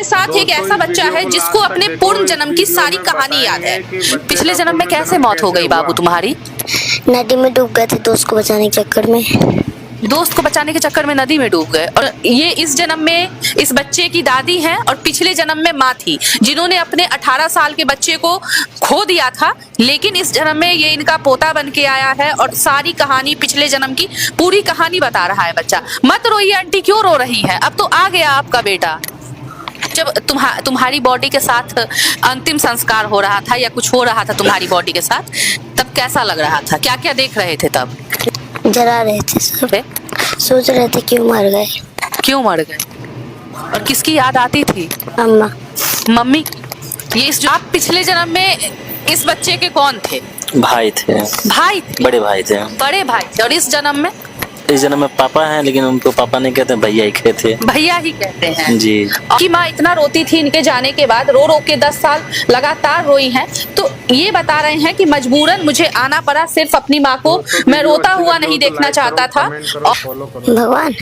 साथ एक ऐसा बच्चा है जिसको अपने पूर्ण जन्म की सारी कहानी याद है। पिछले जन्म में कैसे मौत हो गई बाबू तुम्हारी? नदी में डूब गए थे दोस्त को बचाने के चक्कर में। दोस्त को बचाने के चक्कर में नदी में डूब गए। और ये इस जन्म में इस बच्चे की दादी हैं और पिछले जन्म में माँ थी, जिन्होंने अपने 18 साल के बच्चे को खो दिया था, लेकिन इस जन्म में ये इनका पोता बन के आया है और सारी कहानी, पिछले जन्म की पूरी कहानी बता रहा है बच्चा। मत रोइए आंटी, क्यों रो रही है? अब तो आ गया आपका बेटा। जब तुम्हारी बॉडी के साथ अंतिम संस्कार हो रहा था या कुछ हो रहा था तुम्हारी बॉडी के साथ, तब कैसा लग रहा था? क्या क्या देख रहे थे तब? जला रहे थे सब, सोच रहे थे क्यों मर गए। क्यों मर गए? और किसकी याद आती थी? अम्मा। मम्मी। ये आप पिछले जन्म में इस बच्चे के कौन थे? भाई थे। भाई थे? बड़े भाई थे। बड़े भाई थे। और इस जन्म में? इस जन्म में पापा हैं, लेकिन उनको पापा नहीं कहते, भैया ही कहते। भैया ही कहते हैं जी। कि माँ इतना रोती थी इनके जाने के बाद, रो रो के 10 साल लगातार रोई हैं। तो ये बता रहे हैं कि मजबूरन मुझे आना पड़ा, सिर्फ अपनी माँ को मैं रोता हुआ नहीं देखना चाहता था। भगवान